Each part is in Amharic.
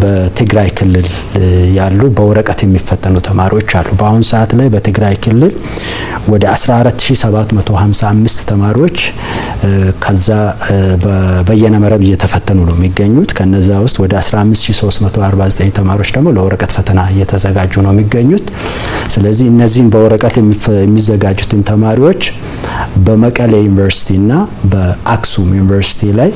በትግራይ ክልል ያሉ በወረቀት የሚፈተኑ ተማሪዎች አሉ። በአሁን ሰዓት ላይ በትግራይ ክልል ወደ 14755 ተማሪዎች ከዛ በየነ መረብ እየተፈተኑ ነው የሚገኙት። ከነዛ ውስጥ ወደ 15349 ተማሪዎች ደግሞ ለወረቀት ፈተና እየተዘጋጁ ነው የሚገኙት። ስለዚህ እነዚህን በወረቀት የሚዘጋጁትን ተማሪዎች በመቀሌ ዩኒቨርሲቲና በአክሱም ዩኒቨርሲቲ ላይ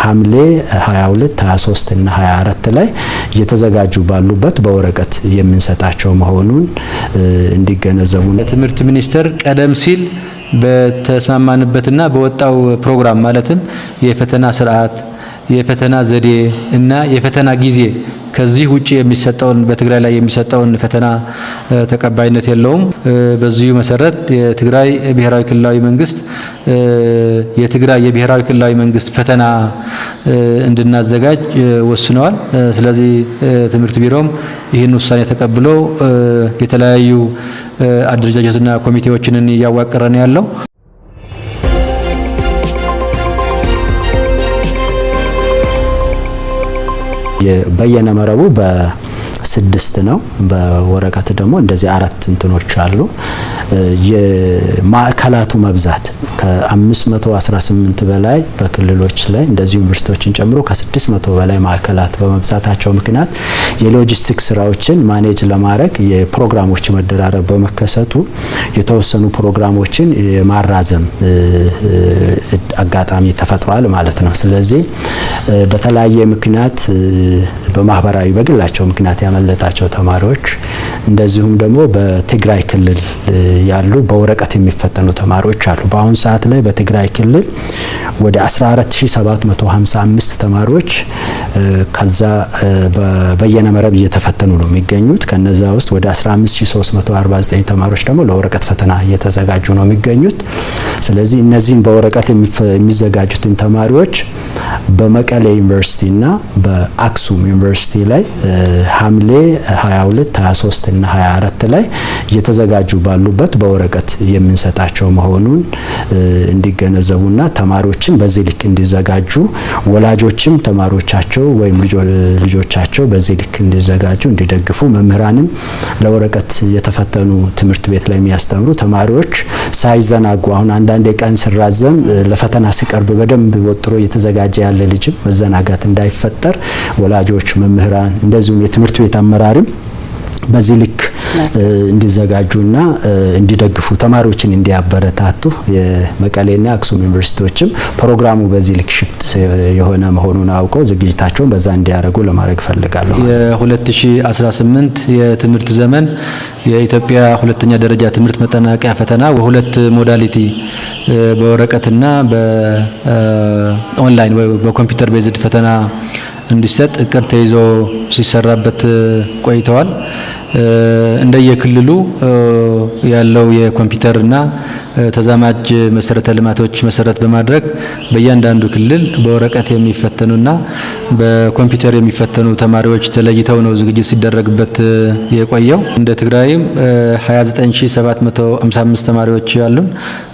ሐምሌ 22፣ 23 እና 24 ላይ እየተዘጋጁ ባሉበት በወረቀት የምንሰጣቸው መሆኑን እንዲገነዘቡ ነው። ትምህርት ሚኒስቴር ቀደም ሲል በተስማማንበትና በወጣው ፕሮግራም ማለትም የፈተና ስርዓት፣ የፈተና ዘዴ እና የፈተና ጊዜ ከዚህ ውጪ የሚሰጠውን በትግራይ ላይ የሚሰጠውን ፈተና ተቀባይነት የለውም። በዚሁ መሰረት የትግራይ ብሔራዊ ክልላዊ መንግስት የብሔራዊ ክልላዊ መንግስት ፈተና እንድናዘጋጅ ወስነዋል። ስለዚህ ትምህርት ቢሮም ይህን ውሳኔ ተቀብሎ የተለያዩ አደረጃጀትና ኮሚቴዎችን እያዋቀረ ነው ያለው። የበየነ መረቡ በ6 ነው። በወረቀት ደግሞ እንደዚህ 4 እንትኖች አሉ። የማዕከላቱ መብዛት ከ518 በላይ በክልሎች ላይ እንደዚህ ዩኒቨርሲቲዎችን ጨምሮ ከ600 በላይ ማዕከላት በመብዛታቸው ምክንያት የሎጂስቲክስ ስራዎችን ማኔጅ ለማድረግ የፕሮግራሞች መደራረብ በመከሰቱ የተወሰኑ ፕሮግራሞችን የማራዘም አጋጣሚ ተፈጥሯል ማለት ነው። ስለዚህ በተለያየ ምክንያት በማህበራዊ በግላቸው ምክንያት ያመለጣቸው ተማሪዎች እንደዚሁም ደግሞ በትግራይ ክልል ያሉ በወረቀት የሚፈተኑ ተማሪዎች አሉ። በአሁን ሰዓት ላይ በትግራይ ክልል ወደ 14755 ተማሪዎች ከዛ በየነ መረብ እየተፈተኑ ነው የሚገኙት። ከነዛ ውስጥ ወደ 15349 ተማሪዎች ደግሞ ለወረቀት ፈተና እየተዘጋጁ ነው የሚገኙት። ስለዚህ እነዚህን በወረቀት የሚዘጋጁትን ተማሪዎች በመቀሌ ዩኒቨርሲቲና በአክሱም ዩኒቨርሲቲ ላይ ሐምሌ 22፣ 23 እና 24 ላይ እየተዘጋጁ ባሉበት በወረቀት የምንሰጣቸው መሆኑን እንዲገነዘቡና ተማሪዎችን በዚህ ልክ እንዲዘጋጁ ወላጆችም ተማሪዎቻቸው ወይም ልጆቻቸው በዚህ ልክ እንዲዘጋጁ እንዲደግፉ መምህራንም ለወረቀት የተፈተኑ ትምህርት ቤት ላይ የሚያስተምሩ ተማሪዎች ሳይዘናጉ አሁን አንዳንድ ቀን ሲራዘም ለፈተና ሲቀርብ በደንብ ወጥሮ እየተዘጋጀ ያለ ልጅም መዘናጋት እንዳይፈጠር ወላጆች፣ መምህራን እንደዚሁም የትምህርት ቤት አመራርም በዚህ ልክ እንዲዘጋጁና እንዲደግፉ ተማሪዎችን እንዲያበረታቱ የመቀሌና አክሱም ዩኒቨርሲቲዎችም ፕሮግራሙ በዚህ ልክ ሽፍት የሆነ መሆኑን አውቀው ዝግጅታቸውን በዛ እንዲያደርጉ ለማድረግ ፈልጋለሁ። የ2018 የትምህርት ዘመን የኢትዮጵያ ሁለተኛ ደረጃ ትምህርት መጠናቀቂያ ፈተና በሁለት ሞዳሊቲ በወረቀትና በኦንላይን ወይ በኮምፒውተር ቤዝድ ፈተና እንዲሰጥ እቅድ ተይዞ ሲሰራበት ቆይተዋል። እንደየክልሉ ያለው የኮምፒውተርና ተዛማጅ መሰረተ ልማቶች መሰረት በማድረግ በእያንዳንዱ ክልል በወረቀት የሚፈተኑና በኮምፒውተር የሚፈተኑ ተማሪዎች ተለይተው ነው ዝግጅት ሲደረግበት የቆየው። እንደ ትግራይም 29755 ተማሪዎች ያሉን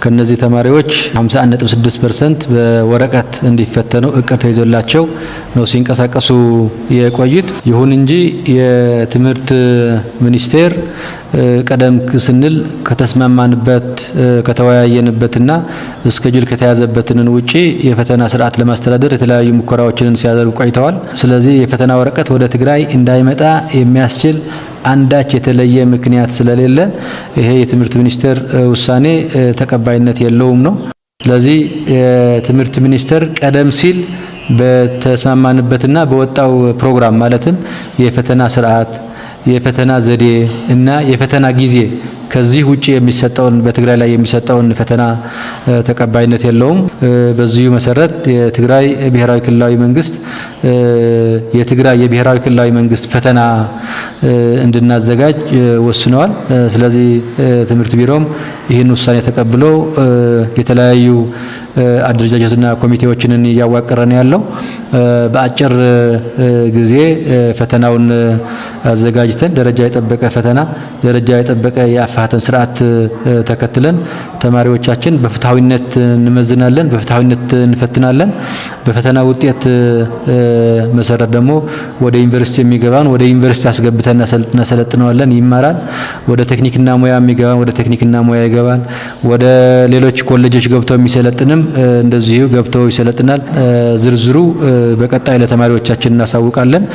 ከነዚህ ተማሪዎች 51.6% በወረቀት እንዲፈተኑ እቅድ ተይዞላቸው ነው ሲንቀሳቀሱ የቆዩት። ይሁን እንጂ የትምህርት ሚኒስቴር ቀደም ስንል ከተስማማንበት ከተወያየንበትና እስኬጁል ከተያዘበትን ውጪ የፈተና ስርዓት ለማስተዳደር የተለያዩ ሙከራዎችን ሲያደርጉ ቆይተዋል። ስለዚህ የፈተና ወረቀት ወደ ትግራይ እንዳይመጣ የሚያስችል አንዳች የተለየ ምክንያት ስለሌለ ይሄ የትምህርት ሚኒስቴር ውሳኔ ተቀባይነት የለውም ነው። ስለዚህ የትምህርት ሚኒስቴር ቀደም ሲል በተስማማንበትና በወጣው ፕሮግራም ማለትም የፈተና ስርዓት፣ የፈተና ዘዴ እና የፈተና ጊዜ ከዚህ ውጪ የሚሰጠውን በትግራይ ላይ የሚሰጠውን ፈተና ተቀባይነት የለውም። በዚሁ መሰረት የትግራይ ብሔራዊ ክልላዊ መንግስት የብሔራዊ ክልላዊ መንግስት ፈተና እንድናዘጋጅ ወስነዋል። ስለዚህ ትምህርት ቢሮም ይህን ውሳኔ ተቀብሎ የተለያዩ አደረጃጀትና ኮሚቴዎችን እያዋቀረ ነው ያለው። በአጭር ጊዜ ፈተናውን አዘጋጅተን ደረጃ የጠበቀ ፈተና፣ ደረጃ የጠበቀ የአፋ የመፈታተን ስርዓት ተከትለን ተማሪዎቻችን በፍትሃዊነት እንመዝናለን፣ በፍትሃዊነት እንፈትናለን። በፈተና ውጤት መሰረት ደግሞ ወደ ዩኒቨርሲቲ የሚገባን ወደ ዩኒቨርሲቲ አስገብተን እናሰለጥነዋለን፣ ይማራል። ወደ ቴክኒክና ሙያ የሚገባን ወደ ቴክኒክና ሙያ ይገባል። ወደ ሌሎች ኮሌጆች ገብተው የሚሰለጥንም እንደዚሁ ገብተው ይሰለጥናል። ዝርዝሩ በቀጣይ ለተማሪዎቻችን እናሳውቃለን።